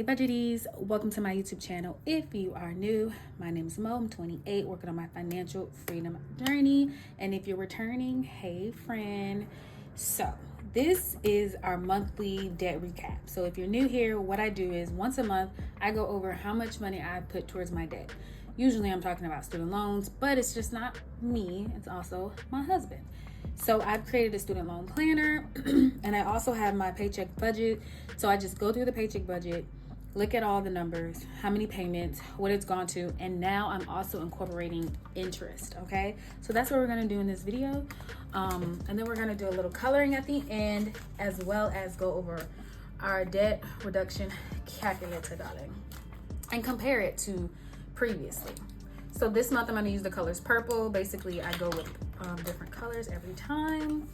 Hey budgeties, welcome to my YouTube channel. If you are new, my name is Mo. I'm 28, working on my financial freedom journey. And if you're returning, hey friend. So this is our monthly debt recap. So if you're new here, what I do is once a month, I go over how much money I put towards my debt. Usually I'm talking about student loans, but it's just not me, it's also my husband. So I've created a student loan planner and I also have my paycheck budget. So I just go through the paycheck budget, look at all the numbers, how many payments, what it's gone to, and now I'm also incorporating interest, okay? So that's what we're gonna do in this video. And then we're gonna do a little coloring at the end, as well as go over our debt reduction calculator, darling, and compare it to previously. So this month I'm gonna use the colors purple. Basically I go with different colors every time.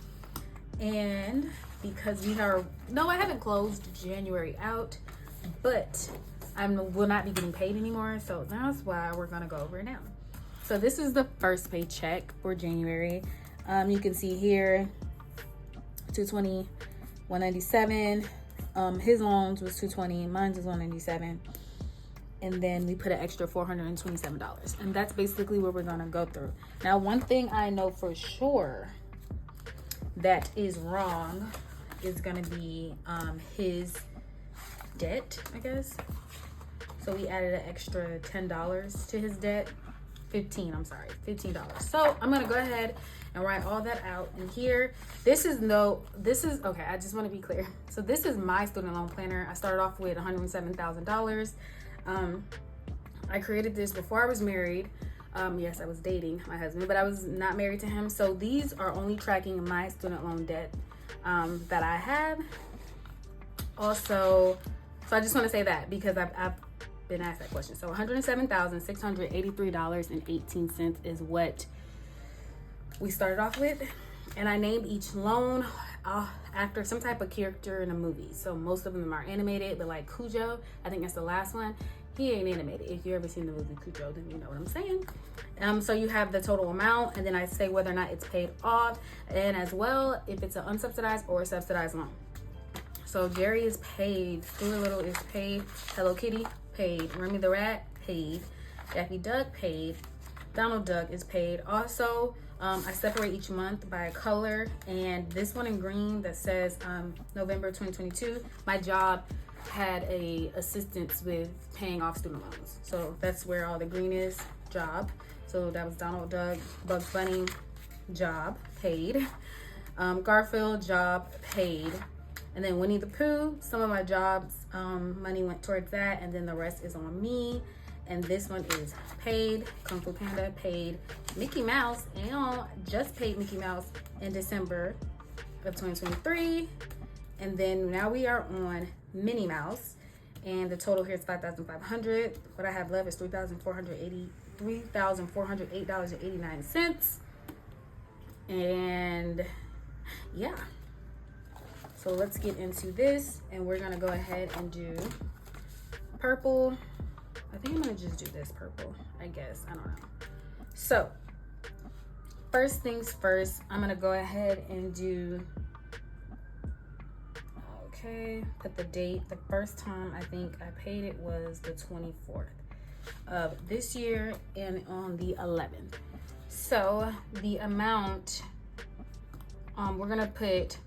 And because we are, no, I haven't closed January out, but I will not be getting paid anymore. So that's why we're gonna go over it now. So this is the first paycheck for January. You can see here, 220, 197. His loans was 220, mine was 197. And then we put an extra $427. And that's basically what we're gonna go through. Now, one thing I know for sure that is wrong is gonna be his debt, I guess. So we added an extra $10 to his debt. $15. So I'm gonna go ahead and write all that out. And here, okay, I just wanna be clear. So this is my student loan planner. I started off with $107,000. I created this before I was married. Yes, I was dating my husband, but I was not married to him. So these are only tracking my student loan debt that I have. Also, so I just want to say that because I've been asked that question. So $107,683.18 is what we started off with. And I named each loan after some type of character in a movie. So most of them are animated, but like Cujo, I think that's the last one. He ain't animated. If you ever seen the movie Cujo, then you know what I'm saying. So you have the total amount, and then I say whether or not it's paid off, and as well if it's an unsubsidized or a subsidized loan. So Jerry is paid, Stuart Little is paid, Hello Kitty paid, Remy the Rat paid, Daffy Duck paid, Donald Duck is paid. Also, I separate each month by color, and this one in green that says November 2022, my job had a assistance with paying off student loans. So that's where all the green is, job. So that was Donald Duck, Bugs Bunny, job, paid. Garfield, job, paid. And then Winnie the Pooh, some of my jobs, money went towards that, and then the rest is on me. And this one is paid. Kung Fu Panda paid. Mickey Mouse, and just paid Mickey Mouse in December of 2023. And then now we are on Minnie Mouse, and the total here is $5,500. What I have left is $3,408.89. And yeah, so let's get into this, and we're gonna go ahead and do purple. I think I'm gonna just do this purple, I guess, I don't know. So first things first, I'm gonna go ahead and do, okay, put the date. The first time I think I paid it was the 24th of this year, and on the 11th. So the amount, we're gonna put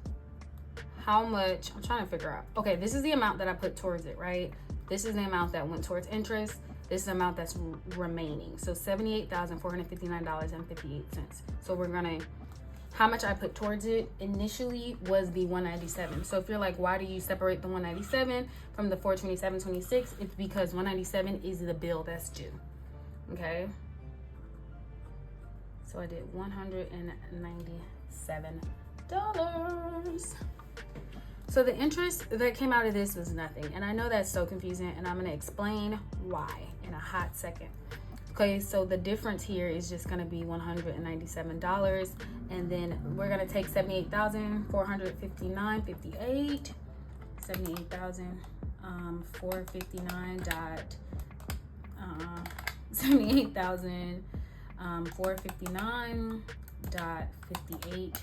how much, I'm trying to figure out. Okay, this is the amount that I put towards it, right? This is the amount that went towards interest. This is the amount that's remaining. So $78,459.58. So we're gonna, how much I put towards it initially was the 197. So if you're like, why do you separate the 197 from the 427.26? It's because 197 is the bill that's due, okay? So I did $197. So the interest that came out of this was nothing. And I know that's so confusing, and I'm gonna explain why in a hot second. Okay, so the difference here is just gonna be $197. And then we're gonna take $78,459.58. $78,459.58.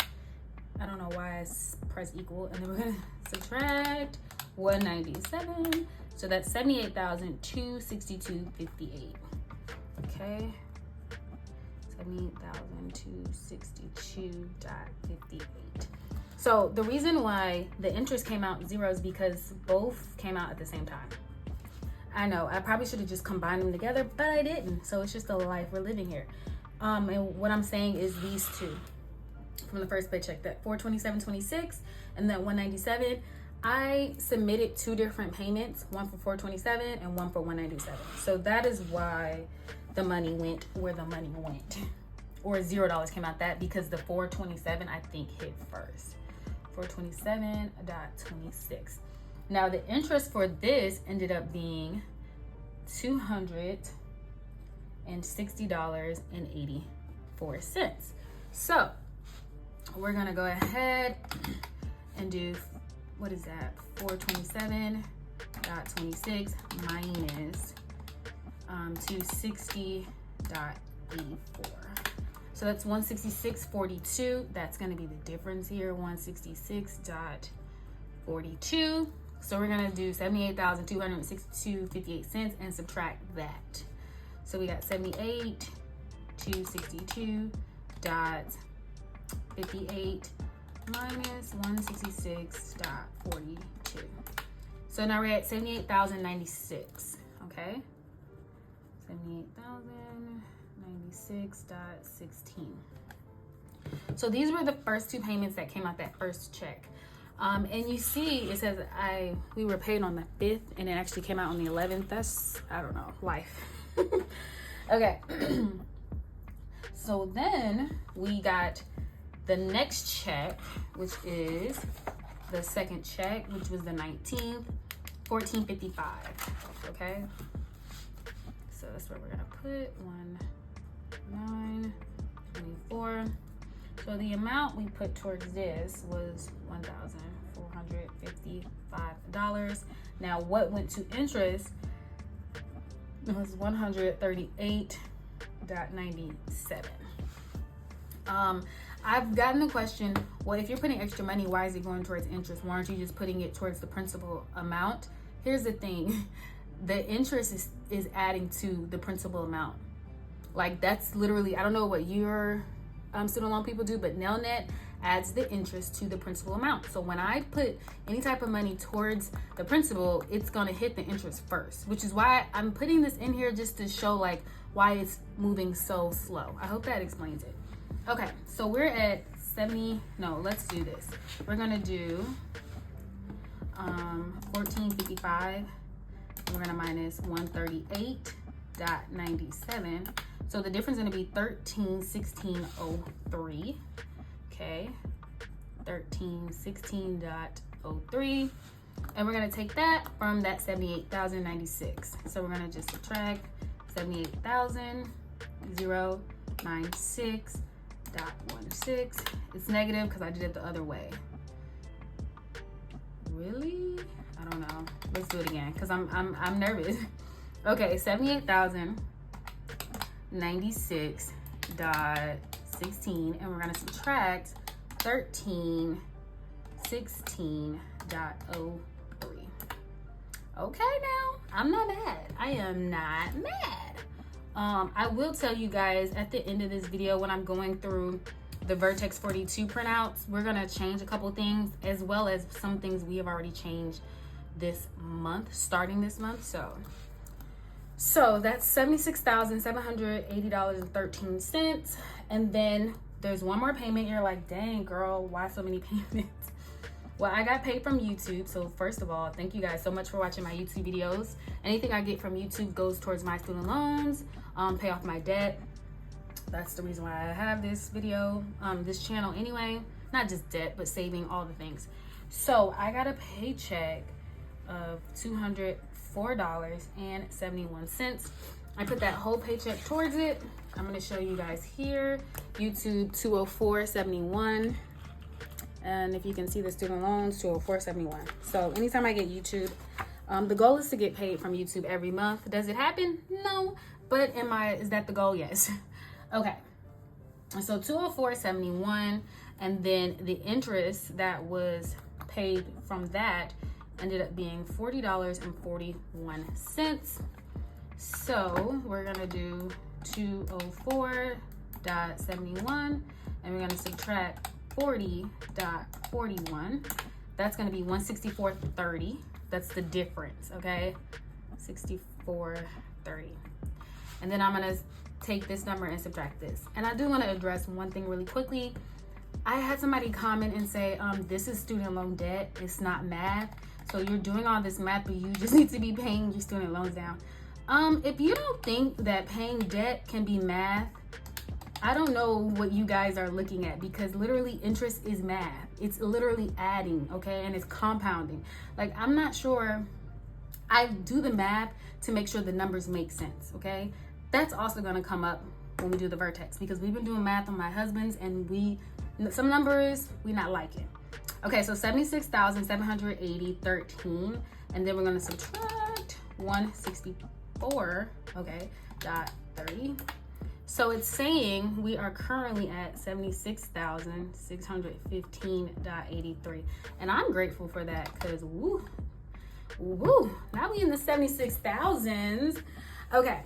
I don't know why I press equal. And then we're gonna subtract 197 So that's $78,262.58. Okay. $78,262.58. So the reason why the interest came out zero is because both came out at the same time. I know I probably should have just combined them together, but I didn't. So it's just the life we're living here. And what I'm saying is these two from the first paycheck, that $427.26 and that $197. I submitted two different payments, one for $427 and one for $197. So that is why the money went where the money went, or $0 came out that, because the $427 I think hit first. $427.26. Now the interest for this ended up being $260.84. So we're gonna go ahead and do, what is that? 427.26 minus 260.84. So that's 166.42. That's gonna be the difference here, 166.42. So we're gonna do $78,262.58 and subtract that. So we got 78,262.58 minus 166.42. So now we're at 78,096. Okay, 78,096.16. So these were the first two payments that came out that first check. And you see it says we were paid on the 5th and it actually came out on the 11th. That's, I don't know, life. Okay. So then we got the next check, which is the second check, which was the 19th, $14.55. Okay. So that's where we're gonna put 1924. So the amount we put towards this was $1,455. Now what went to interest was $138.97. I've gotten the question, well, if you're putting extra money, why is it going towards interest? Why aren't you just putting it towards the principal amount? Here's the thing. The interest is adding to the principal amount. Like, that's literally, I don't know what your student loan people do, but Nelnet adds the interest to the principal amount. So when I put any type of money towards the principal, it's gonna hit the interest first, which is why I'm putting this in here, just to show like why it's moving so slow. I hope that explains it. Okay, so we're at 70, no, let's do this. We're gonna do 1455. We're gonna minus 138.97. So the difference is gonna be 1316.03. Okay, 1316.03. And we're gonna take that from that 78,096. So we're gonna just subtract 78,096.16. It's negative because I did it the other way. Really? I don't know. Let's do it again because I'm nervous. Okay, 78,096.16, and we're gonna subtract 1316.03. Okay, now I'm not mad. I am not mad. I will tell you guys at the end of this video, when I'm going through the Vertex 42 printouts, we're gonna change a couple things, as well as some things we have already changed this month, starting this month. So that's $76,780.13. And then there's one more payment. You're like, dang girl, why so many payments? Well, I got paid from YouTube. So first of all, thank you guys so much for watching my YouTube videos. Anything I get from YouTube goes towards my student loans, pay off my debt. That's the reason why I have this video, this channel anyway. Not just debt, but saving, all the things. So I got a paycheck of $204.71. I put that whole paycheck towards it. I'm gonna show you guys here. YouTube $204.71. And if you can see the student loans, $204.71. So anytime I get YouTube, the goal is to get paid from YouTube every month. Does it happen? No. But is that the goal? Yes. Okay. So $204.71, and then the interest that was paid from that ended up being $40.41. So we're gonna do 204.71, and we're gonna subtract 40.41. That's gonna be 164.30. That's the difference, okay? 64.30. And then I'm gonna take this number and subtract this. And I do wanna address one thing really quickly. I had somebody comment and say, this is student loan debt, it's not math. So you're doing all this math, but you just need to be paying your student loans down. If you don't think that paying debt can be math, I don't know what you guys are looking at, because literally interest is math. It's literally adding, okay? And it's compounding. Like, I'm not sure. I do the math to make sure the numbers make sense, okay? That's also gonna come up when we do the vertex, because we've been doing math on my husband's, and some numbers we not liking. Okay, so 76,780.13, and then we're gonna subtract 164, okay, .30. So it's saying we are currently at 76,615.83, and I'm grateful for that, because woo, now we in the 76,000s. Okay,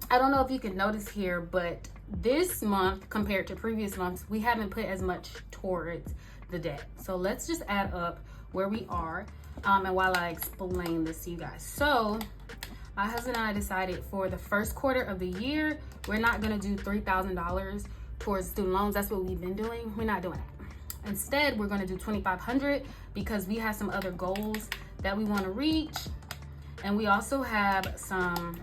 I don't know if you can notice here, but this month compared to previous months, we haven't put as much towards the debt. So let's just add up where we are, and while I explain this to you guys. So my husband and I decided for the first quarter of the year, we're not gonna do $3,000 towards student loans. That's what we've been doing. We're not doing that. Instead, we're gonna do $2,500, because we have some other goals that we wanna reach. And we also have some,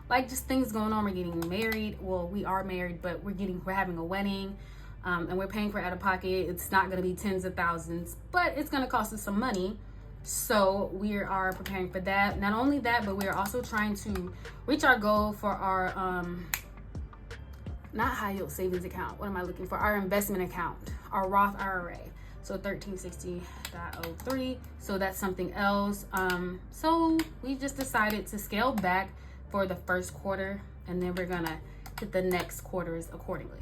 like, just things going on. We're getting married. Well, we are married, but we're having a wedding, and we're paying for it out of pocket. It's not gonna be tens of thousands, but it's gonna cost us some money. So we are preparing for that. Not only that, but we are also trying to reach our goal for our, not high yield savings account. What am I looking for? Our investment account, our Roth IRA. So 1360.03. So that's something else. So we just decided to scale back for the first quarter, and then we're gonna hit the next quarters accordingly.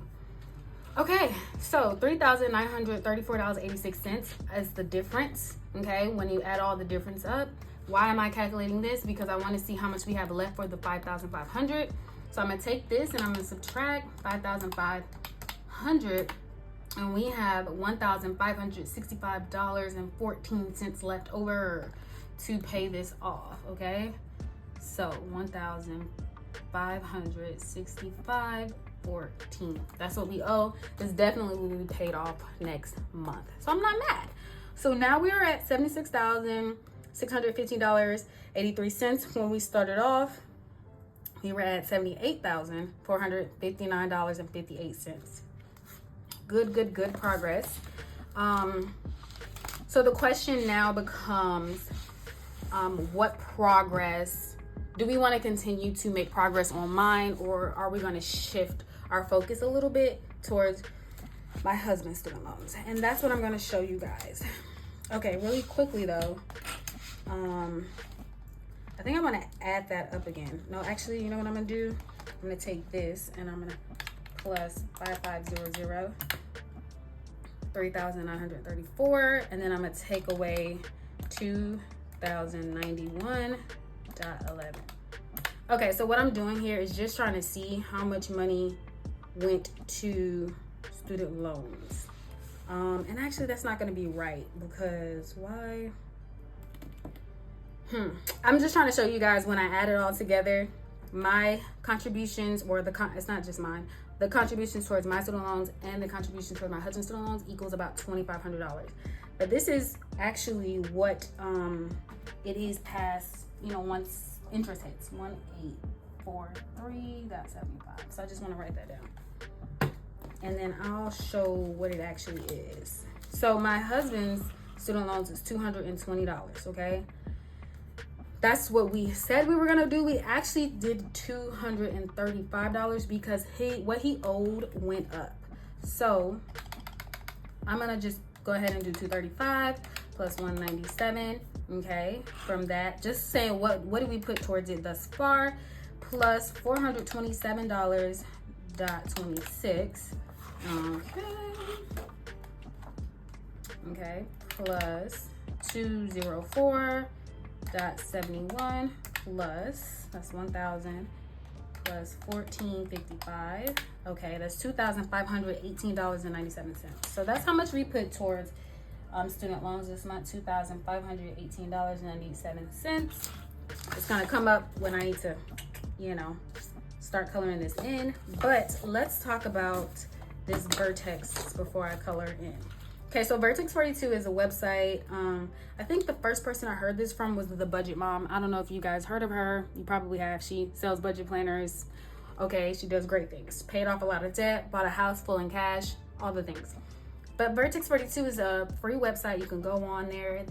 Okay, so $3,934.86 is the difference, okay, when you add all the difference up. Why am I calculating this? Because I want to see how much we have left for the 5,500. So I'm going to take this and I'm going to subtract 5,500, and we have $1,565.14 left over to pay this off, okay? So 1,565.14. That's what we owe. It's definitely will be paid off next month. So I'm not mad. So now we are at $76,615.83. When we started off, we were at $78,459.58. Good progress. So the question now becomes, what progress do we want to continue to make progress on mine, or are we going to shift our focus a little bit towards my husband's student loans? And that's what I'm going to show you guys. Okay, really quickly though, I think I'm going to add that up again. No, actually, you know what I'm going to do? I'm going to take this and I'm going to plus 5500, 3,934, and then I'm going to take away 2,091.11. Okay, so what I'm doing here is just trying to see how much money went to student loans. And actually that's not going to be right, because why? I'm just trying to show you guys, when I add it all together, my contributions, or it's not just mine, the contributions towards my student loans and the contributions towards my husband's student loans equals about $2,500. But this is actually what it is past, you know, once interest hits 1,843.75. So I just want to write that down, and then I'll show what it actually is. So my husband's student loans is $220, okay? That's what we said we were gonna do. We actually did $235 because what he owed went up. So I'm gonna just go ahead and do 235 plus 197. Okay, from that, just saying what did we put towards it thus far, plus $427.26. okay, plus 204.71 plus, that's 1,000 plus 14.55. Okay, that's $2,518.97. So that's how much we put towards student loans this month, $2,518.97. It's gonna come up when I need to, you know, start coloring this in. But let's talk about this Vertex before I color in. Okay, so Vertex 42 is a website. I think the first person I heard this from was the Budget Mom. I don't know if you guys heard of her. You probably have. She sells budget planners. Okay, she does great things. Paid off a lot of debt, bought a house full in cash, all the things. But Vertex 42 is a free website. You can go on there.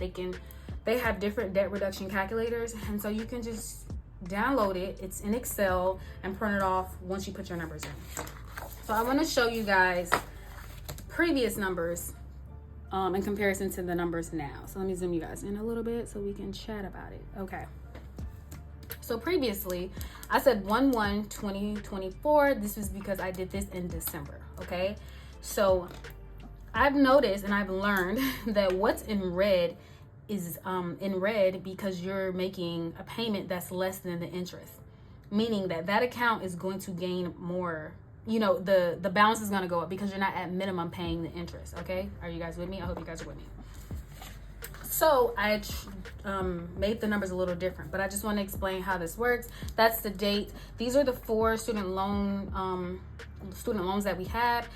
They have different debt reduction calculators, and so you can just download it. It's in Excel and print it off once you put your numbers in. So I want to show you guys previous numbers in comparison to the numbers now. So let me zoom you guys in a little bit so we can chat about it. Okay. So previously, I said 1/1/2024. This was because I did this in December. Okay. So I've noticed and I've learned that what's in red is in red because you're making a payment that's less than the interest, meaning that account is going to gain more. You know, the balance is going to go up because you're not at minimum paying the interest. Okay, are you guys with me? I hope you guys are with me. So I made the numbers a little different, but I just want to explain how this works. That's the date. These are the 4 student loans that we have.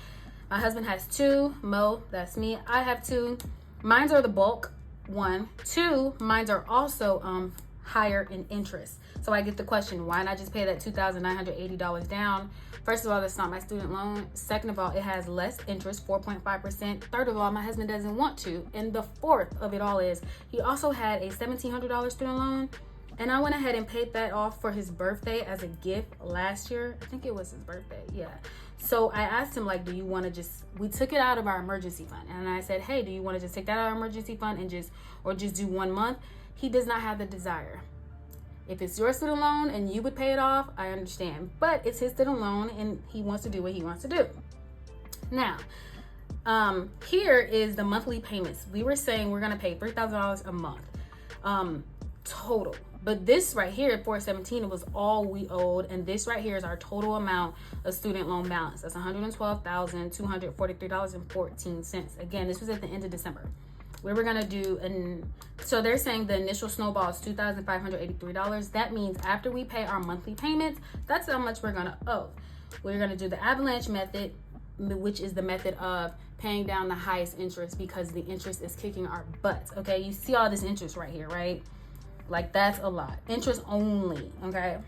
My husband has 2. Mo, that's me. I have 2. Mines are the bulk. 1. 2, mines are also higher in interest. So I get the question, why not just pay that $2,980 down? First of all, that's not my student loan. Second of all, it has less interest, 4.5%. Third of all, my husband doesn't want to. And the fourth of it all is he also had a $1,700 student loan, and I went ahead and paid that off for his birthday as a gift last year. I think it was his birthday, yeah. So I asked him, like, do you want to we took it out of our emergency fund. And I said, hey, do you want to just take that out of our emergency fund and just do 1 month? He does not have the desire. If it's your student loan and you would pay it off, I understand. But it's his student loan and he wants to do what he wants to do. Now, here is the monthly payments. We were saying we're going to pay $3,000 a month total. But this right here at 417, it was all we owed. And this right here is our total amount of student loan balance. That's $112,243.14. Again, this was at the end of December. We were going to do, so they're saying the initial snowball is $2,583. That means after we pay our monthly payments, that's how much we're going to owe. We're going to do the avalanche method, which is the method of paying down the highest interest because the interest is kicking our butts. Okay, you see all this interest right here, right? Like, that's a lot. Interest only, okay?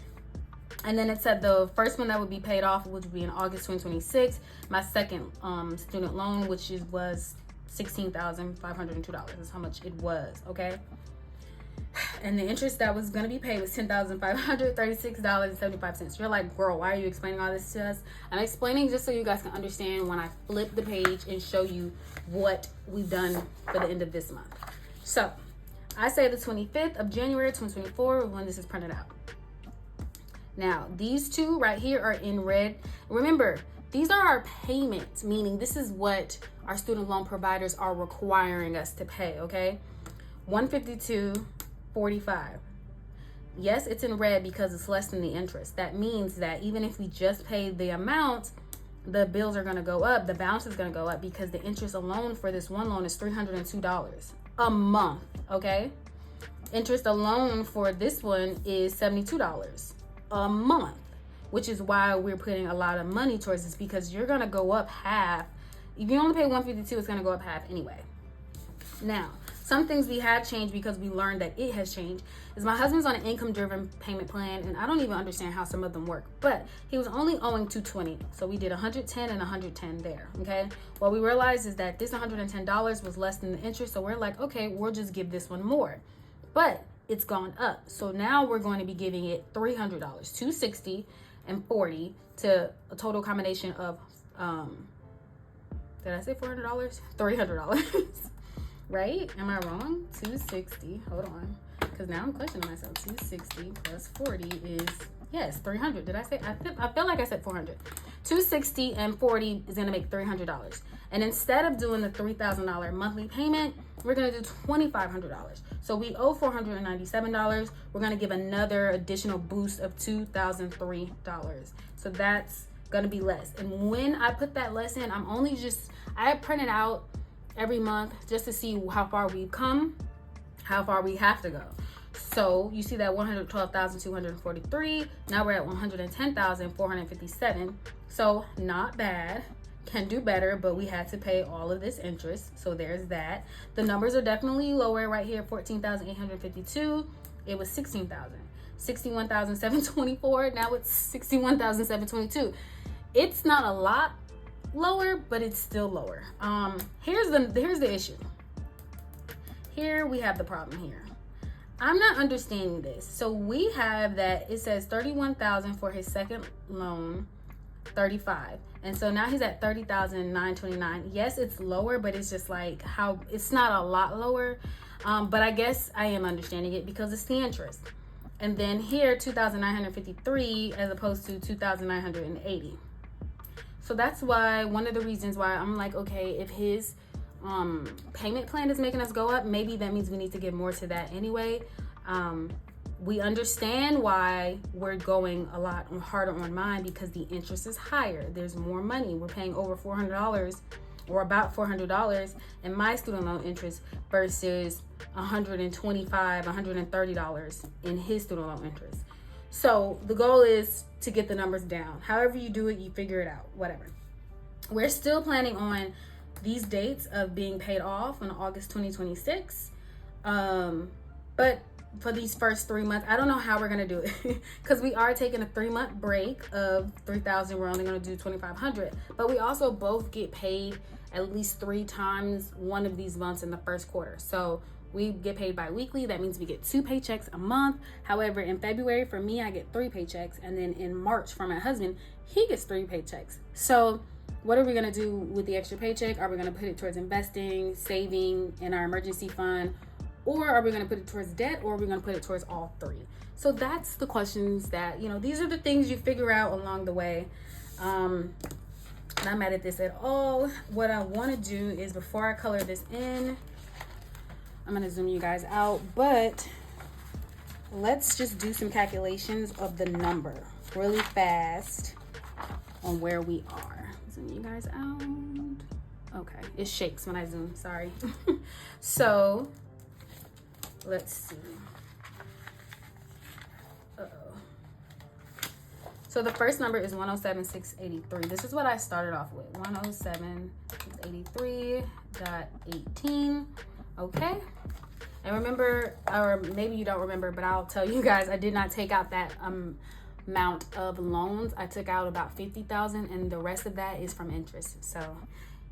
And then it said the first one that would be paid off, which would be in August 2026. My second student loan, which was $16,502 is how much it was, okay? And the interest that was going to be paid was $10,536.75. You're like, girl, why are you explaining all this to us? I'm explaining just so you guys can understand when I flip the page and show you what we've done for the end of this month. So I say the 25th of January 2024 when this is printed out. Now, these two right here are in red. Remember, these are our payments, meaning this is what our student loan providers are requiring us to pay, okay? $152.45. Yes, it's in red because it's less than the interest. That means that even if we just pay the amount, the bills are going to go up. The balance is going to go up because the interest alone for this one loan is $302 a month, okay? Interest alone for this one is $72 a month, which is why we're putting a lot of money towards this, because you're going to go up half. If you only pay $152, it's going to go up half anyway. Now, some things we have changed because we learned that it has changed is my husband's on an income-driven payment plan, and I don't even understand how some of them work, but he was only owing $220, so we did $110 and $110 there, okay? What we realized is that this $110 was less than the interest, so we're like, okay, we'll just give this one more, but it's gone up. So now we're going to be giving it $300, $260 and $40 to a total combination of, did I say $400? $300. Right? Am I wrong? 260. Hold on. Because now I'm questioning myself. 260 plus 40 is Yes, 300. Did I say? I feel like I said 400. 260 and 40 is going to make $300. And instead of doing the $3,000 monthly payment, we're going to do $2,500. So we owe $497. We're going to give another additional boost of $2,003. So that's going to be less. And when I put that less in, I print it out every month just to see how far we've come, how far we have to go. So you see that 112,243. Now we're at 110,457. So not bad. Can do better, but we had to pay all of this interest. So there's that. The numbers are definitely lower right here. 14,852. It was 16,000. 61,724. Now it's 61,722. It's not a lot lower, but it's still lower. Here's the issue. Here we have the problem here. I'm not understanding this. So we have that it says 31,000 for his second loan, 35. And so now he's at 30,929. Yes, it's lower, but it's just like how it's not a lot lower. But I guess I am understanding it because it's the interest. And then here 2,953 as opposed to 2,980. So that's why one of the reasons why I'm like, okay, if his payment plan is making us go up, maybe that means we need to give more to that anyway. We understand why we're going a lot harder on mine because the interest is higher. There's more money. We're paying over $400 or about $400 in my student loan interest versus $125, $130 in his student loan interest. So the goal is to get the numbers down. However you do it, you figure it out, whatever. We're still planning on these dates of being paid off in August 2026. But for these first 3 months, I don't know how we're gonna do it because we are taking a 3-month break of 3,000. We're only gonna do 2,500, but we also both get paid at least 3 times one of these months in the first quarter. So we get paid bi-weekly. That means we get 2 paychecks a month. However, in February for me, I get 3 paychecks, and then in March for my husband, he gets 3 paychecks. So what are we gonna do with the extra paycheck? Are we gonna put it towards investing, saving in our emergency fund? Or are we going to put it towards debt, or are we going to put it towards all 3? So that's the questions that, these are the things you figure out along the way. Not mad at this at all. What I want to do is before I color this in, I'm going to zoom you guys out, but let's just do some calculations of the number really fast on where we are. Zoom you guys out. Okay, it shakes when I zoom, sorry. So let's see. So the first number is 107,683. This is what I started off with. 107,683.18. Okay. And remember, or maybe you don't remember, but I'll tell you guys, I did not take out that amount of loans. I took out about 50,000, and the rest of that is from interest. So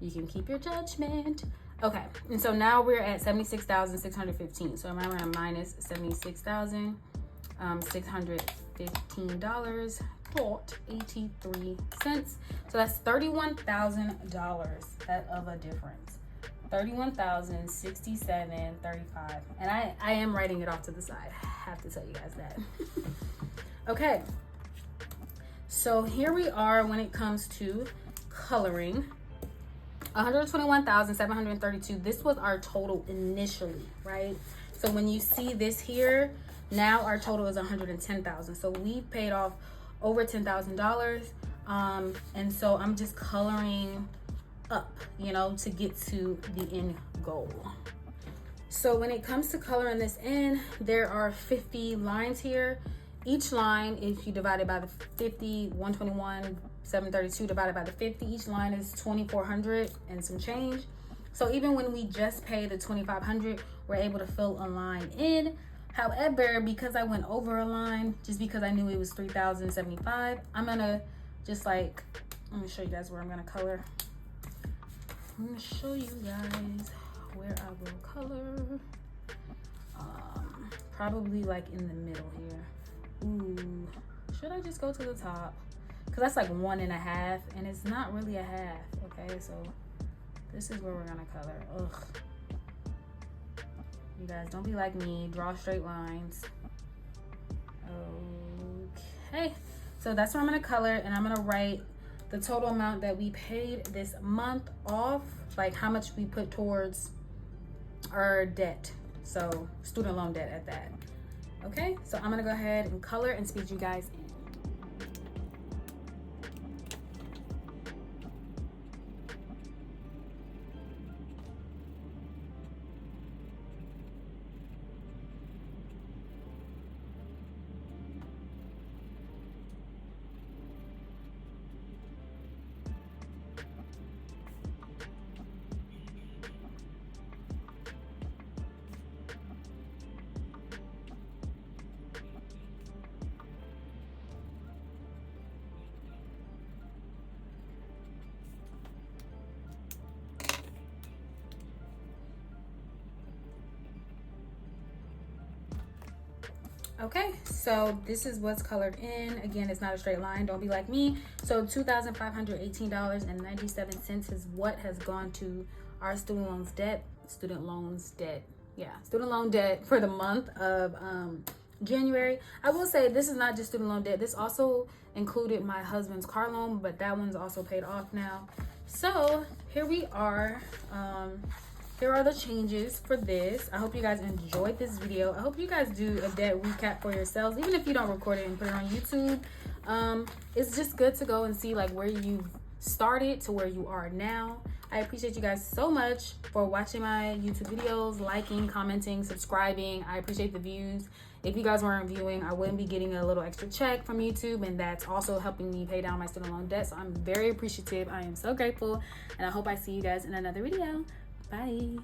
you can keep your judgment. Okay, and so now we're at 76,615. So remember, I'm minus $76,615.83. So that's $31,000 of a difference. 31,067.35. And I am writing it off to the side. I have to tell you guys that. Okay. So here we are when it comes to coloring. 121,732. This was our total initially, right? So when you see this here, now our total is 110,000. So we paid off over $10,000. And so I'm just coloring up, to get to the end goal. So when it comes to coloring this in, there are 50 lines here. Each line, if you divide it by the 50, 121,732 divided by the 50, each line is 2,400 and some change. So even when we just pay the 2,500, we're able to fill a line in. However, because I went over a line, just because I knew it was 3,075, I'm gonna just let me show you guys where I'm gonna color. I'm gonna show you guys where I will color. Probably like in the middle here. Ooh, should I just go to the top? Because that's like 1.5, and it's not really a half. Okay, so this is where we're gonna color. Ugh. You guys, don't be like me. Draw straight lines. Okay, so that's where I'm gonna color, and I'm gonna write the total amount that we paid this month off, like how much we put towards our debt, so student loan debt at that. Okay, so I'm gonna go ahead and color and speed you guys in. Okay, so this is what's colored in. Again, it's not a straight line, don't be like me. So $2,518.97 is what has gone to our student loan debt for the month of January. I will say this is not just student loan debt, this also included my husband's car loan, but that one's also paid off now. So here we are. Here are the changes for this. I hope you guys enjoyed this video. I hope you guys do a debt recap for yourselves, even if you don't record it and put it on YouTube. It's just good to go and see like where you've started to where you are now. I appreciate you guys so much for watching my YouTube videos, liking, commenting, subscribing. I appreciate the views. If you guys weren't viewing, I wouldn't be getting a little extra check from YouTube, and that's also helping me pay down my student loan debt. So I'm very appreciative. I am so grateful, and I hope I see you guys in another video. Bye.